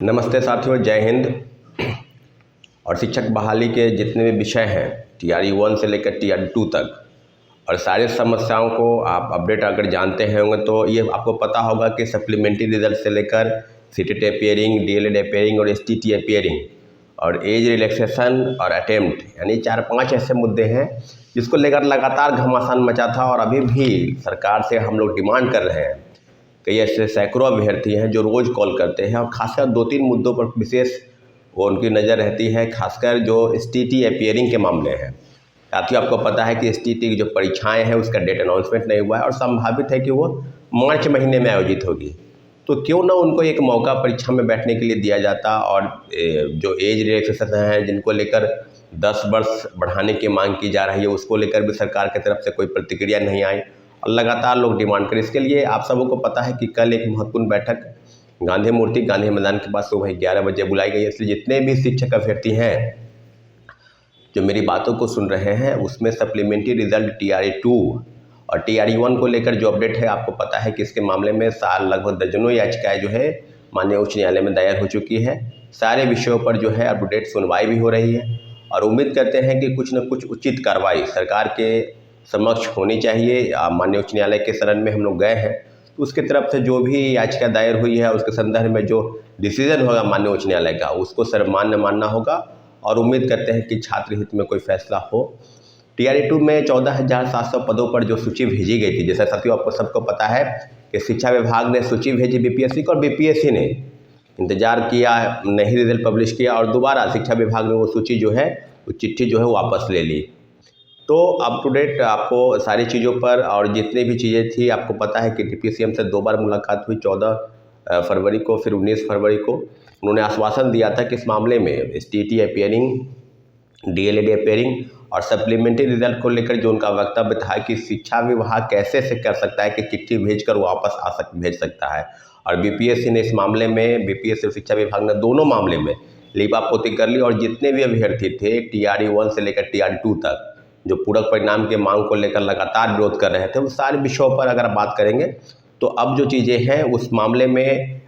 नमस्ते साथियों, जय हिंद। और शिक्षक बहाली के जितने भी विषय हैं TRE 1 से लेकर TRE 2 तक और सारी समस्याओं को आप अपडेट अगर जानते हैं होंगे तो ये आपको पता होगा कि सप्लीमेंट्री रिजल्ट से लेकर CTET अपियरिंग, DLED अपियरिंग और STT अपियरिंग और एज रिलैक्सेशन और अटेम्प्ट यानी 4-5 ऐसे मुद्दे हैं जिसको लेकर लगातार घमासान मचा था। और अभी भी सरकार से हम लोग डिमांड कर रहे हैं। कई ऐसे सैकड़ों अभ्यर्थी हैं जो रोज़ कॉल करते हैं और खासकर 2-3 मुद्दों पर विशेष वो उनकी नज़र रहती है, खासकर जो STT अपियरिंग के मामले हैं। साथियों, आपको पता है कि STT की जो परीक्षाएं हैं उसका डेट अनाउंसमेंट नहीं हुआ है और संभावित है कि वो मार्च महीने में आयोजित होगी। तो क्यों ना उनको एक मौका परीक्षा में बैठने के लिए दिया जाता। और जो एज रिलैक्सेशन है जिनको लेकर 10 वर्ष बढ़ाने की मांग की जा रही है उसको लेकर भी सरकार की तरफ से कोई प्रतिक्रिया नहीं आई और लगातार लोग डिमांड करें। इसके लिए आप सबों को पता है कि कल एक महत्वपूर्ण बैठक गांधी मूर्ति गांधी मैदान के पास सुबह 11 बजे बुलाई गई है। इसलिए जितने भी शिक्षक अभ्यर्थी हैं जो मेरी बातों को सुन रहे हैं उसमें सप्लीमेंट्री रिजल्ट TRE 2 और TRE 1 को लेकर जो अपडेट है आपको पता है कि इसके मामले में लगभग दर्जनों याचिकाएं जो है माननीय उच्च न्यायालय में दायर हो चुकी है। सारे विषयों पर जो है अपडेट सुनवाई भी हो रही है और उम्मीद करते हैं कि कुछ न कुछ उचित कार्रवाई सरकार के समक्ष होनी चाहिए। माननीय उच्च न्यायालय के शरण में हम लोग गए हैं तो उसकी तरफ से जो भी याचिका दायर हुई है उसके संदर्भ में जो डिसीजन होगा माननीय उच्च न्यायालय का उसको सर्वमान्य मानना होगा और उम्मीद करते हैं कि छात्र हित में कोई फैसला हो। TRE 2 में 14,700 पदों पर जो सूची भेजी गई थी, जैसा साथियों आपको सबको पता है कि शिक्षा विभाग ने सूची भेजी BPSC को और BPSC ने इंतजार किया, नहीं रिजल्ट पब्लिश किया और दोबारा शिक्षा विभाग ने वो सूची जो है वो चिट्ठी जो है वापस ले ली। तो अप टू डेट आपको सारी चीज़ों पर और जितनी भी चीज़ें थी आपको पता है कि डिप्टी CM से 2 बार मुलाकात हुई, 14 फरवरी को फिर 19 फरवरी को। उन्होंने आश्वासन दिया था कि इस मामले में STT अपियरिंग, DLED अपियरिंग और सप्लीमेंट्री रिजल्ट को लेकर जो उनका वक्तव्य था कि शिक्षा विभाग कैसे से कर सकता है कि चिट्ठी भेजकर वापस भेज सकता है। और BPSC ने इस मामले में, BPSC और शिक्षा विभाग ने दोनों मामले में लीपापोती कर ली और जितने भी अभ्यर्थी थे TRE 1 से लेकर TRE 2 तक जो पूरक परिणाम के मांग को लेकर लगातार विरोध कर रहे थे उस सारे विषयों पर अगर बात करेंगे तो अब जो चीज़ें हैं उस मामले में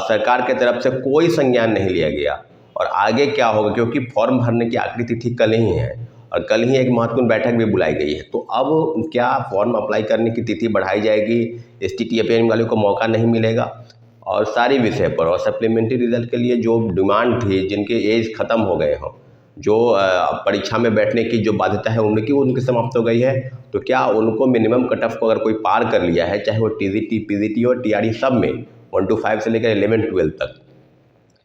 सरकार के तरफ से कोई संज्ञान नहीं लिया गया। और आगे क्या होगा, क्योंकि फॉर्म भरने की आखिरी तिथि कल ही है और कल ही एक महत्वपूर्ण बैठक भी बुलाई गई है। तो अब क्या फॉर्म अप्लाई करने की तिथि बढ़ाई जाएगी, STT अपियरिंग वाले को मौका नहीं मिलेगा और सारी विषय पर और सप्लीमेंट्री रिजल्ट के लिए जो डिमांड थी, जिनके एज ख़त्म हो गए हों, जो परीक्षा में बैठने की जो बाध्यता है उनकी समाप्त हो गई है, तो क्या उनको मिनिमम कट ऑफ को अगर कोई पार कर लिया है, चाहे वो TGT, PGT और TRE सब में 1 to 5 से लेकर 11-12 तक,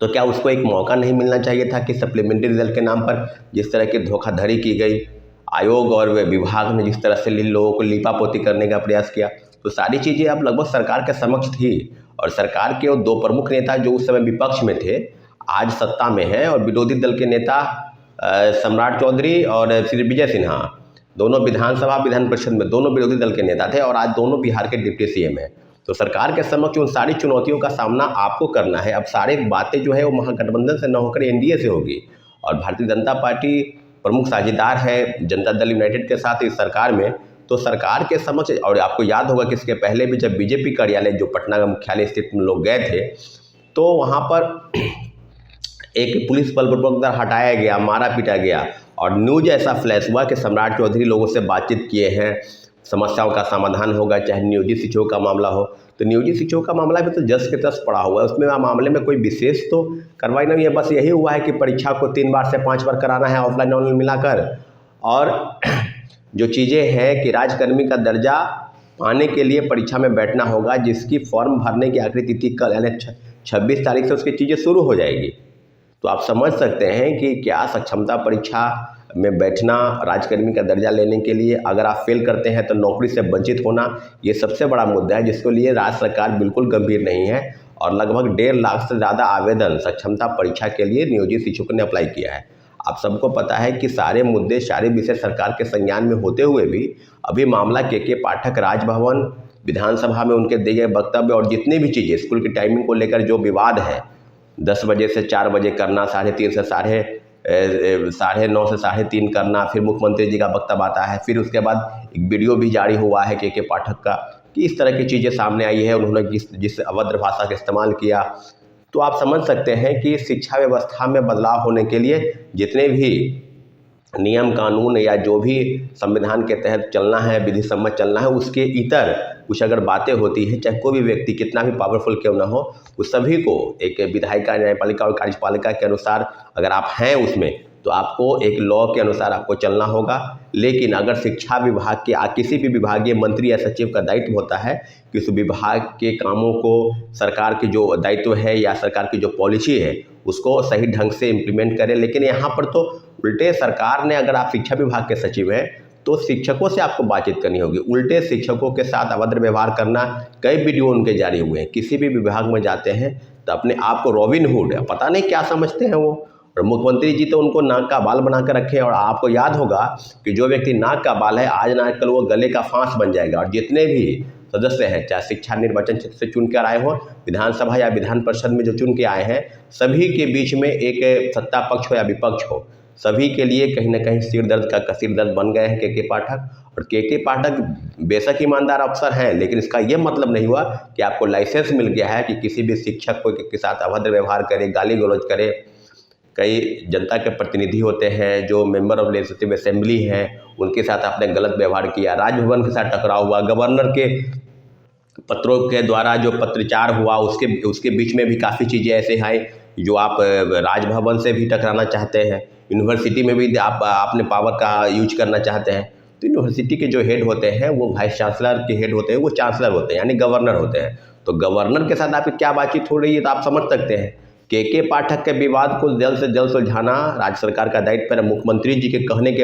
तो क्या उसको एक मौका नहीं मिलना चाहिए था कि सप्लीमेंट्री रिजल्ट के नाम पर जिस तरह की धोखाधड़ी की गई, आयोग और विभाग ने जिस तरह से लोगों को लीपापोती करने का प्रयास किया, तो सारी चीज़ें अब लगभग सरकार के समक्ष थी। और सरकार के वो 2 प्रमुख नेता जो उस समय विपक्ष में थे आज सत्ता में हैं और विरोधी दल के नेता सम्राट चौधरी और श्री विजय सिन्हा, दोनों विधानसभा विधान परिषद में दोनों विरोधी दल के नेता थे और आज दोनों बिहार के डिप्टी CM हैं। तो सरकार के समक्ष उन सारी चुनौतियों का सामना आपको करना है। अब सारी बातें जो है वो महागठबंधन से न होकर NDA से होगी और भारतीय जनता पार्टी प्रमुख साझेदार है जनता दल यूनाइटेड के साथ इस सरकार में। तो सरकार के समक्ष, और आपको याद होगा कि इसके पहले भी जब BJP कार्यालय जो पटना का मुख्यालय स्थित में लोग गए थे तो वहाँ पर एक पुलिस बल प्रवक्ता हटाया गया, मारा पीटा गया और न्यूज ऐसा फ्लैश हुआ कि सम्राट चौधरी लोगों से बातचीत किए हैं, समस्याओं का समाधान होगा, चाहे नियोजित शिक्षकों का मामला हो। तो नियोजित शिक्षकों का मामला भी तो जस के तस पड़ा हुआ है, उसमें मामले में कोई विशेष तो कार्रवाई नहीं है। बस यही हुआ है कि परीक्षा को 3 बार से 5 बार कराना है, ऑफलाइन ऑनलाइन मिलाकर। और जो चीज़ें हैं कि राज्यकर्मी का दर्जा पाने के लिए परीक्षा में बैठना होगा, जिसकी फॉर्म भरने की आखिरी तिथि कल यानी 26 तारीख से उसकी चीज़ें शुरू हो जाएगी। तो आप समझ सकते हैं कि क्या सक्षमता परीक्षा में बैठना, राज्यकर्मी का दर्जा लेने के लिए अगर आप फेल करते हैं तो नौकरी से वंचित होना, ये सबसे बड़ा मुद्दा है जिसके लिए राज्य सरकार बिल्कुल गंभीर नहीं है। और लगभग 1.5 लाख से ज़्यादा आवेदन सक्षमता परीक्षा के लिए नियोजित शिक्षकों ने अप्लाई किया है। आप सबको पता है कि सारे मुद्दे, सारे विषय सरकार के संज्ञान में होते हुए भी अभी मामला के पाठक राजभवन, विधानसभा में उनके दिए गए वक्तव्य और जितनी भी चीज़ें स्कूल की टाइमिंग को लेकर जो विवाद है, 10 बजे से 4 बजे करना, 3:30 से 9:30 से 3:30 करना, फिर मुख्यमंत्री जी का वक्तव्य आता है, फिर उसके बाद एक वीडियो भी जारी हुआ है के पाठक का कि इस तरह की चीज़ें सामने आई है। उन्होंने जिस अभद्र भाषा का इस्तेमाल किया, तो आप समझ सकते हैं कि शिक्षा व्यवस्था में बदलाव होने के लिए जितने भी नियम कानून या जो भी संविधान के तहत चलना है, विधि सम्मत चलना है, उसके इतर कुछ अगर बातें होती हैं, चाहे कोई भी व्यक्ति कितना भी पावरफुल क्यों ना हो, उस सभी को एक विधायिका, न्यायपालिका और कार्यपालिका के अनुसार अगर आप हैं उसमें, तो आपको एक लॉ के अनुसार आपको चलना होगा। लेकिन अगर शिक्षा विभाग के किसी भी विभागीय मंत्री या सचिव का दायित्व होता है कि उस विभाग के कामों को, सरकार की जो दायित्व है या सरकार की जो पॉलिसी है उसको सही ढंग से इम्प्लीमेंट करें। लेकिन यहाँ पर तो उल्टे सरकार ने, अगर आप शिक्षा विभाग के सचिव हैं तो शिक्षकों से आपको बातचीत करनी होगी। उल्टे शिक्षकों के साथ अभद्र व्यवहार करना, कई वीडियो उनके जारी हुए हैं। किसी भी विभाग में जाते हैं तो अपने आप को रॉबिन हुड, पता नहीं क्या समझते हैं वो, और मुख्यमंत्री जी तो उनको नाक का बाल बना कर रखे। और आपको याद होगा कि जो व्यक्ति नाक का बाल है, आज ना कल वो गले का फांस बन जाएगा। और जितने भी सदस्य हैं, चाहे शिक्षा निर्वाचन क्षेत्र से चुन कर आए हों, विधानसभा या विधान परिषद में जो चुन के आए हैं, सभी के बीच में एक सत्ता पक्ष हो या विपक्ष हो, सभी के लिए कहीं ना कहीं सिर दर्द का कसीर दर्द बन गए हैं के पाठक। और के पाठक बेशक ईमानदार अफसर हैं, लेकिन इसका ये मतलब नहीं हुआ कि आपको लाइसेंस मिल गया है कि किसी भी शिक्षक को के साथ अभद्र व्यवहार करे, गाली गलौज करे। कई जनता के प्रतिनिधि होते हैं जो मेंबर ऑफ लेजिस्लेटिव असेंबली हैं, उनके साथ आपने गलत व्यवहार किया, राजभवन के साथ टकराव हुआ, गवर्नर के पत्रों के द्वारा जो पत्रचार हुआ उसके बीच में भी काफ़ी चीज़ें ऐसे हैं जो आप राजभवन से भी टकराना चाहते हैं, यूनिवर्सिटी में भी आप अपने पावर का यूज करना चाहते हैं। तो यूनिवर्सिटी के जो हेड होते हैं वो वाइस चांसलर के हेड होते हैं, वो चांसलर होते हैं, यानी गवर्नर होते हैं। तो गवर्नर के साथ आपकी क्या बातचीत हो रही है, तो आप समझ सकते हैं। के पाठक के विवाद को जल्द से जल्द सुलझाना राज्य सरकार का दायित्व है। मुख्यमंत्री जी के कहने के